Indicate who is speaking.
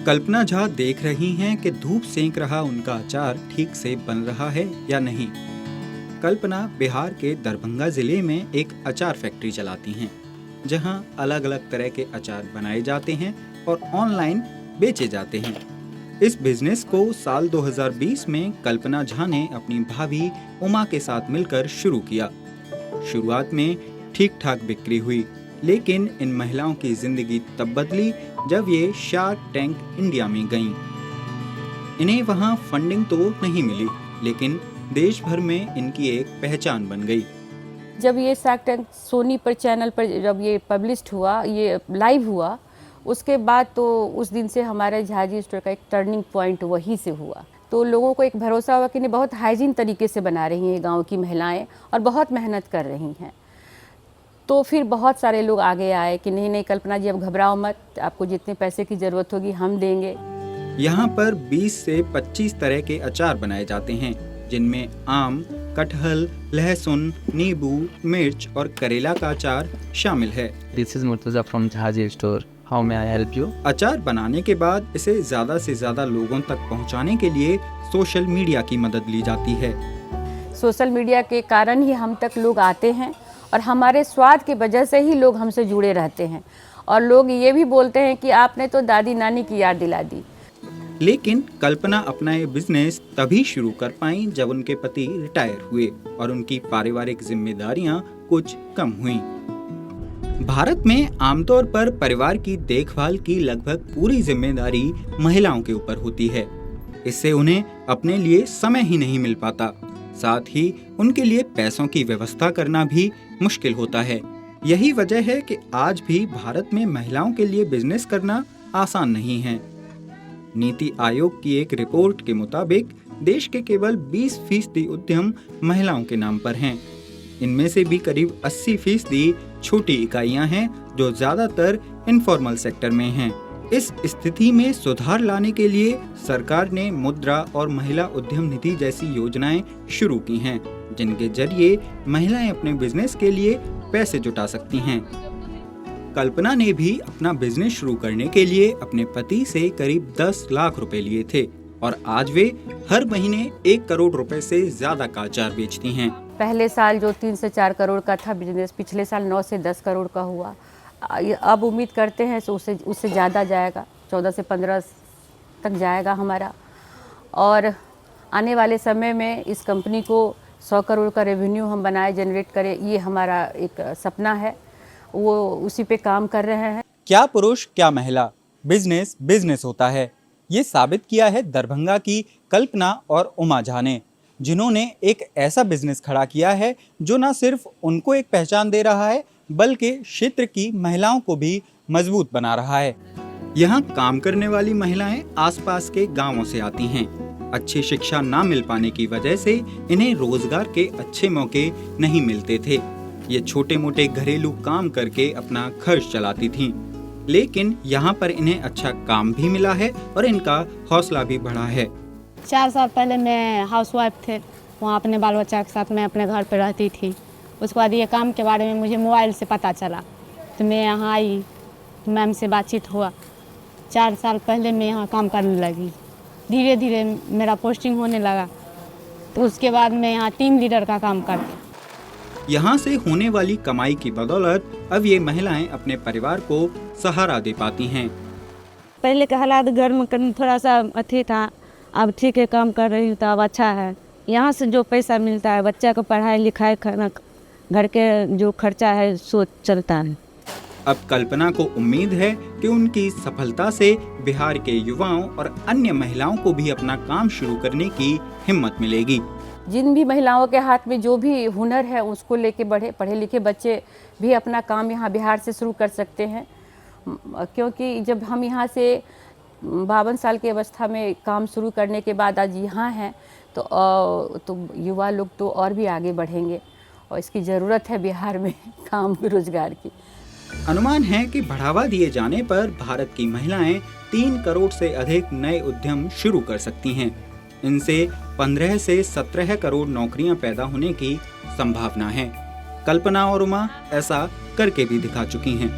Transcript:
Speaker 1: कल्पना झा देख रही हैं कि धूप सेंक रहा उनका अचार ठीक से बन रहा है या नहीं। कल्पना बिहार के दरभंगा जिले में एक अचार फैक्ट्री चलाती हैं, जहां अलग अलग तरह के अचार बनाए जाते हैं और ऑनलाइन बेचे जाते हैं। इस बिजनेस को साल 2020 में कल्पना झा ने अपनी भाभी उमा के साथ मिलकर शुरू किया। शुरुआत में ठीक ठाक बिक्री हुई, लेकिन इन महिलाओं की जिंदगी तब बदली जब ये शार्क टैंक इंडिया में गईं। इन्हें वहां फंडिंग तो नहीं मिली, लेकिन देश भर में इनकी एक पहचान बन गई।
Speaker 2: जब ये शार्क टैंक सोनी पर चैनल पर जब ये पब्लिश्ड हुआ, ये लाइव हुआ, उसके बाद तो उस दिन से हमारे झाजी स्टोर का एक टर्निंग पॉइंट वहीं से हुआ। तो लोगों को एक भरोसा हुआ कि नहीं, बहुत हाइजीन तरीके से बना रही हैं गांव की महिलाएं और बहुत मेहनत कर रही हैं। तो फिर बहुत सारे लोग आगे आए कि नहीं कल्पना जी, अब घबराओ मत, आपको जितने पैसे की ज़रूरत होगी हम देंगे।
Speaker 1: यहाँ पर 20 से 25 तरह के अचार बनाए जाते हैं, जिनमें आम, कटहल, लहसुन, नींबू, मिर्च और करेला का अचार शामिल है।
Speaker 3: This is Murtaza from Jhaji Store. How may I help you?
Speaker 1: अचार बनाने के बाद इसे ज्यादा से ज्यादा लोगों तक पहुँचाने के लिए सोशल मीडिया की मदद ली जाती है।
Speaker 2: सोशल मीडिया के कारण ही हम तक लोग आते हैं और हमारे स्वाद की वजह से ही लोग हमसे जुड़े रहते हैं। और लोग ये भी बोलते हैं कि आपने तो दादी नानी की याद दिला दी।
Speaker 1: लेकिन कल्पना अपना ये बिजनेस तभी शुरू कर पाई जब उनके पति रिटायर हुए और उनकी पारिवारिक जिम्मेदारियां कुछ कम हुईं। भारत में आमतौर पर परिवार की देखभाल की लगभग पूरी जिम्मेदारी महिलाओं के ऊपर होती है। इससे उन्हें अपने लिए समय ही नहीं मिल पाता। साथ ही उनके लिए पैसों की व्यवस्था करना भी मुश्किल होता है। यही वजह है कि आज भी भारत में महिलाओं के लिए बिजनेस करना आसान नहीं है। नीति आयोग की एक रिपोर्ट के मुताबिक देश के केवल 20% उद्यम महिलाओं के नाम पर हैं। इनमें से भी करीब 80% छोटी इकाइयां हैं, जो ज्यादातर इनफॉर्मल सेक्टर में हैं। इस स्थिति में सुधार लाने के लिए सरकार ने मुद्रा और महिला उद्यम निधि जैसी योजनाएं शुरू की हैं, जिनके जरिए महिलाएं अपने बिजनेस के लिए पैसे जुटा सकती हैं। कल्पना ने भी अपना बिजनेस शुरू करने के लिए अपने पति से करीब 10 लाख रुपए लिए थे और आज वे हर महीने 1 करोड़ रुपए से ज्यादा का अचार बेचती हैं।
Speaker 2: पहले साल जो 3 से 4 करोड़ का था बिजनेस, पिछले साल 9 से 10 करोड़ का हुआ। अब उम्मीद करते हैं तो उससे ज़्यादा जाएगा, 14 से 15 तक जाएगा हमारा। और आने वाले समय में इस कंपनी को 100 करोड़ का रेवेन्यू हम बनाए, जनरेट करें, ये हमारा एक सपना है। वो उसी पे काम कर रहे हैं।
Speaker 1: क्या पुरुष क्या महिला, बिजनेस बिजनेस होता है, ये साबित किया है दरभंगा की कल्पना और उमा झा ने, जिन्होंने एक ऐसा बिजनेस खड़ा किया है जो न सिर्फ उनको एक पहचान दे रहा है, बल्कि क्षेत्र की महिलाओं को भी मजबूत बना रहा है। यहाँ काम करने वाली महिलाएं आसपास के गांवों से आती हैं। अच्छी शिक्षा ना मिल पाने की वजह से इन्हें रोजगार के अच्छे मौके नहीं मिलते थे। ये छोटे मोटे घरेलू काम करके अपना खर्च चलाती थीं। लेकिन यहाँ पर इन्हें अच्छा काम भी मिला है और इनका हौसला भी बढ़ा है।
Speaker 4: 4 साल पहले मैं हाउसवाइफ थे, वहाँ अपने बाल बच्चा के साथ मैं अपने घर पर रहती थी। उसके बाद ये काम के बारे में मुझे मोबाइल से पता चला, तो मैं यहाँ आई, मैम से बातचीत हुआ। 4 साल पहले मैं यहाँ काम करने लगी। धीरे धीरे मेरा पोस्टिंग होने लगा, तो उसके बाद मैं यहाँ टीम लीडर का काम करती।
Speaker 1: यहाँ से होने वाली कमाई की बदौलत अब ये महिलाएं अपने परिवार को सहारा दे पाती हैं।
Speaker 5: पहले के हालात घर में थोड़ा सा अथी था, अब ठीक है, काम कर रही हूँ तो अब अच्छा है। यहाँ से जो पैसा मिलता है बच्चा को पढ़ाई लिखाई, खाना, घर के जो खर्चा है सो चलता है।
Speaker 1: अब कल्पना को उम्मीद है कि उनकी सफलता से बिहार के युवाओं और अन्य महिलाओं को भी अपना काम शुरू करने की हिम्मत मिलेगी।
Speaker 2: जिन भी महिलाओं के हाथ में जो भी हुनर है उसको लेके पढ़े लिखे बच्चे भी अपना काम यहाँ बिहार से शुरू कर सकते हैं। क्योंकि जब हम यहाँ से 52 साल की अवस्था में काम शुरू करने के बाद आज यहाँ हैं, तो युवा लोग तो और भी आगे बढ़ेंगे और इसकी ज़रूरत है बिहार में काम रोजगार की।
Speaker 1: अनुमान है कि बढ़ावा दिए जाने पर भारत की महिलाएं 3 करोड़ से अधिक नए उद्यम शुरू कर सकती हैं। इनसे 15 से 17 करोड़ नौकरियां पैदा होने की संभावना है। कल्पना और उमा ऐसा करके भी दिखा चुकी हैं।